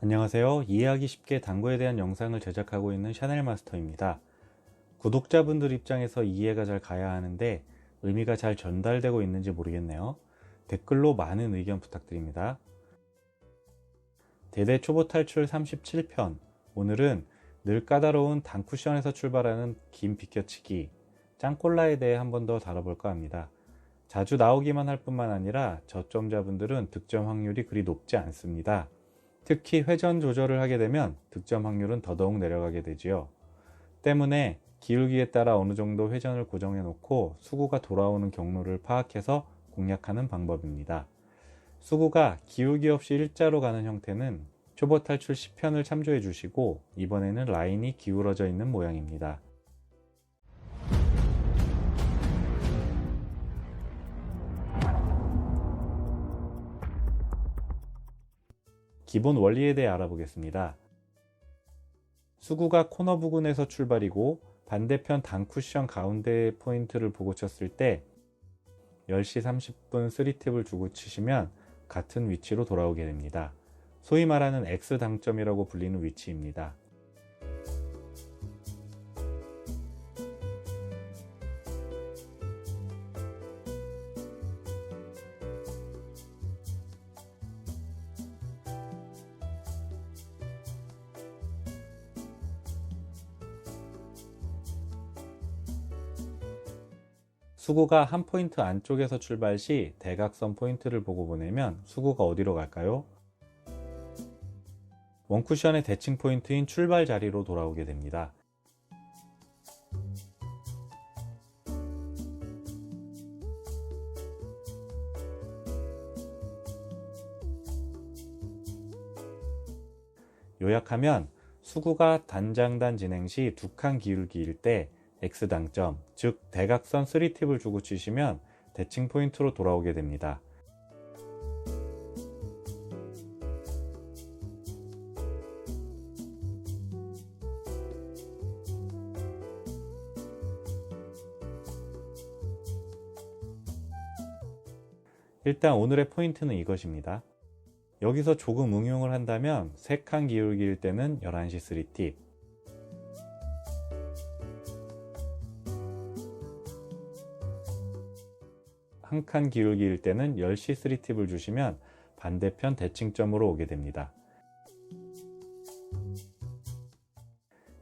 안녕하세요. 이해하기 쉽게 당구에 대한 영상을 제작하고 있는 샤넬 마스터입니다. 구독자분들 입장에서 이해가 잘 가야 하는데 의미가 잘 전달되고 있는지 모르겠네요. 댓글로 많은 의견 부탁드립니다. 대대 초보 탈출 37편. 오늘은 늘 까다로운 단쿠션에서 출발하는 긴 비껴치기, 짱콜라에 대해 한 번 더 다뤄볼까 합니다. 자주 나오기만 할 뿐만 아니라 저점자분들은 득점 확률이 그리 높지 않습니다. 특히 회전 조절을 하게 되면 득점 확률은 더더욱 내려가게 되지요. 때문에 기울기에 따라 어느 정도 회전을 고정해 놓고 수구가 돌아오는 경로를 파악해서 공략하는 방법입니다. 수구가 기울기 없이 일자로 가는 형태는 초보 탈출 10편을 참조해 주시고, 이번에는 라인이 기울어져 있는 모양입니다. 기본 원리에 대해 알아보겠습니다. 수구가 코너 부근에서 출발이고 반대편 단쿠션 가운데 포인트를 보고 쳤을 때 10시 30분 3팁을 주고 치시면 같은 위치로 돌아오게 됩니다. 소위 말하는 X 당점이라고 불리는 위치입니다. 수구가 한 포인트 안쪽에서 출발 시 대각선 포인트를 보고 보내면 수구가 어디로 갈까요? 원쿠션의 대칭 포인트인 출발 자리로 돌아오게 됩니다. 요약하면 수구가 단장단 진행 시 두 칸 기울기일 때 X당점, 즉 대각선 3팁을 주고 치시면 대칭 포인트로 돌아오게 됩니다. 일단 오늘의 포인트는 이것입니다. 여기서 조금 응용을 한다면 3칸 기울기일 때는 11시 3팁, 한 칸 기울기일 때는 10시 3팁을 주시면 반대편 대칭점으로 오게 됩니다.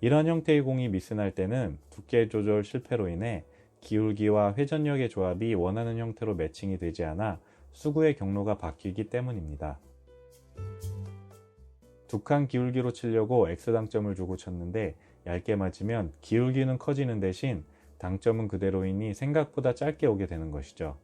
이런 형태의 공이 미스날 때는 두께 조절 실패로 인해 기울기와 회전력의 조합이 원하는 형태로 매칭이 되지 않아 수구의 경로가 바뀌기 때문입니다. 두 칸 기울기로 치려고 X당점을 주고 쳤는데 얇게 맞으면 기울기는 커지는 대신 당점은 그대로이니 생각보다 짧게 오게 되는 것이죠.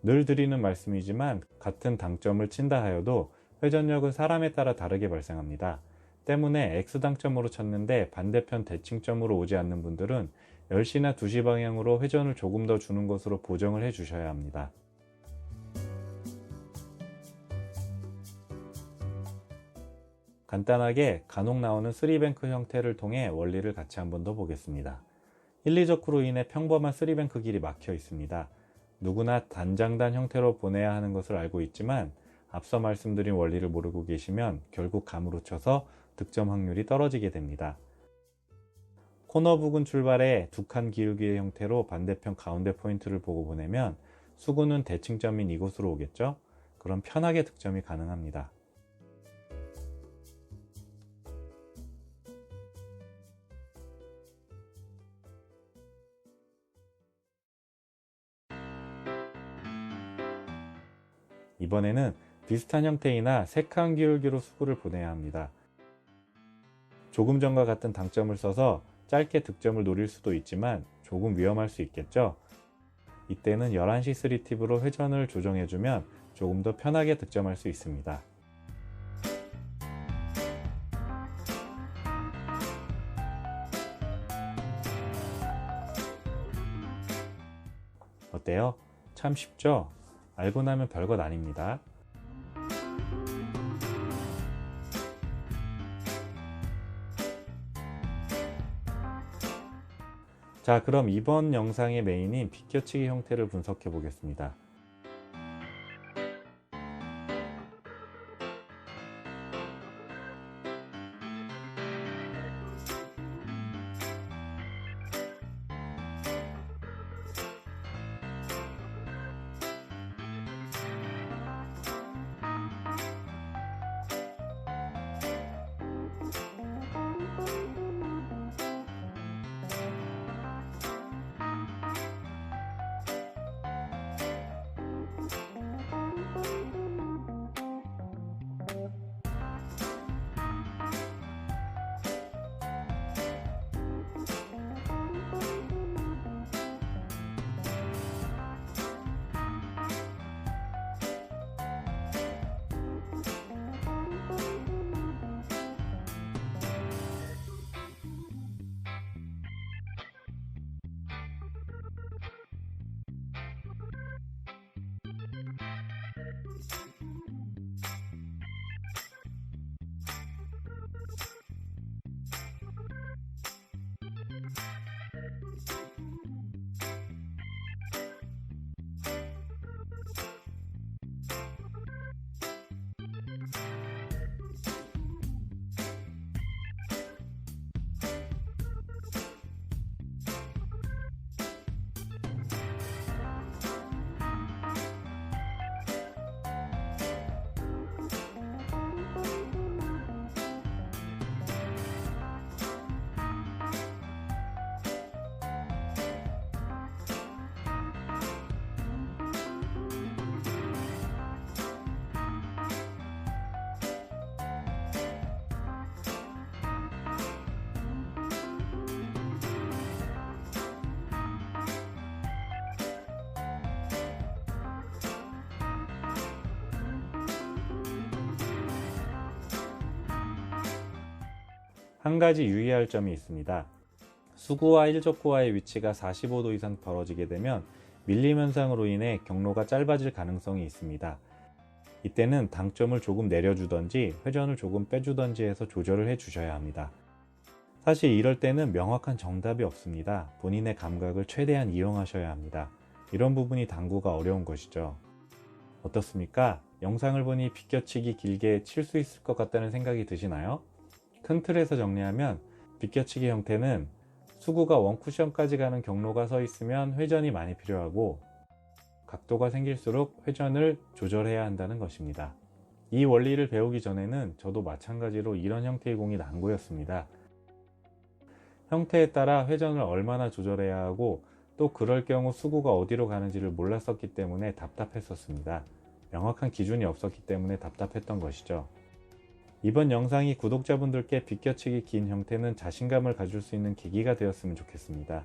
늘 드리는 말씀이지만 같은 당점을 친다 하여도 회전력은 사람에 따라 다르게 발생합니다. 때문에 X당점으로 쳤는데 반대편 대칭점으로 오지 않는 분들은 10시나 2시 방향으로 회전을 조금 더 주는 것으로 보정을 해 주셔야 합니다. 간단하게 간혹 나오는 3뱅크 형태를 통해 원리를 같이 한번 더 보겠습니다. 1, 2적구로 인해 평범한 3뱅크 길이 막혀 있습니다. 누구나 단장단 형태로 보내야 하는 것을 알고 있지만 앞서 말씀드린 원리를 모르고 계시면 결국 감으로 쳐서 득점 확률이 떨어지게 됩니다. 코너 부근 출발에 두 칸 기울기의 형태로 반대편 가운데 포인트를 보고 보내면 수구는 대칭점인 이곳으로 오겠죠? 그럼 편하게 득점이 가능합니다. 이번에는 비슷한 형태이나 3칸 기울기로 수구를 보내야 합니다. 조금 전과 같은 당점을 써서 짧게 득점을 노릴 수도 있지만 조금 위험할 수 있겠죠? 이때는 11시 3팁으로 회전을 조정해주면 조금 더 편하게 득점할 수 있습니다. 어때요? 참 쉽죠? 알고 나면 별것 아닙니다. 자, 그럼 이번 영상의 메인인 비껴치기 형태를 분석해 보겠습니다. 한 가지 유의할 점이 있습니다. 수구와 일족구와의 위치가 45도 이상 벌어지게 되면 밀림 현상으로 인해 경로가 짧아질 가능성이 있습니다. 이때는 당점을 조금 내려주던지 회전을 조금 빼주던지 해서 조절을 해 주셔야 합니다. 사실 이럴 때는 명확한 정답이 없습니다. 본인의 감각을 최대한 이용하셔야 합니다. 이런 부분이 당구가 어려운 것이죠. 어떻습니까? 영상을 보니 비껴치기 길게 칠 수 있을 것 같다는 생각이 드시나요? 큰 틀에서 정리하면 비껴치기 형태는 수구가 원쿠션까지 가는 경로가 서 있으면 회전이 많이 필요하고 각도가 생길수록 회전을 조절해야 한다는 것입니다. 이 원리를 배우기 전에는 저도 마찬가지로 이런 형태의 공이 난구였습니다. 형태에 따라 회전을 얼마나 조절해야 하고 또 그럴 경우 수구가 어디로 가는지를 몰랐었기 때문에 답답했었습니다. 명확한 기준이 없었기 때문에 답답했던 것이죠. 이번 영상이 구독자분들께 비껴치기 긴 형태는 자신감을 가질 수 있는 계기가 되었으면 좋겠습니다.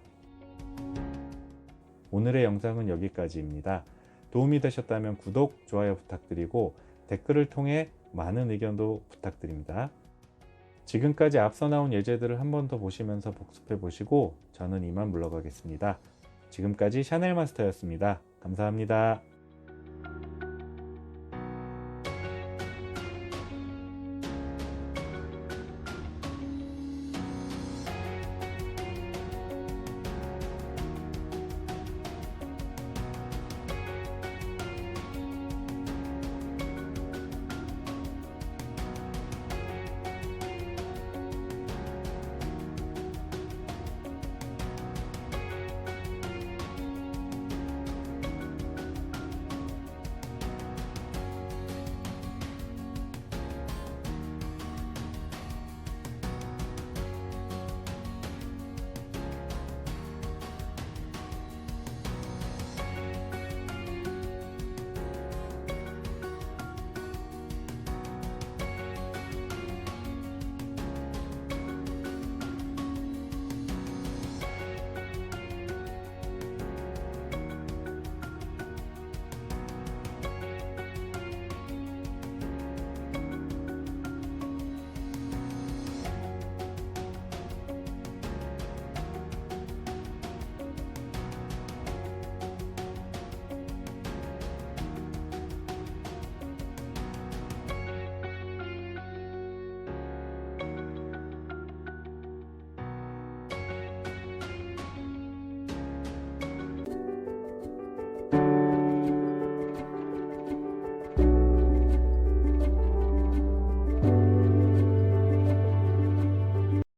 오늘의 영상은 여기까지입니다. 도움이 되셨다면 구독, 좋아요 부탁드리고 댓글을 통해 많은 의견도 부탁드립니다. 지금까지 앞서 나온 예제들을 한 번 더 보시면서 복습해 보시고 저는 이만 물러가겠습니다. 지금까지 샤넬마스터였습니다. 감사합니다.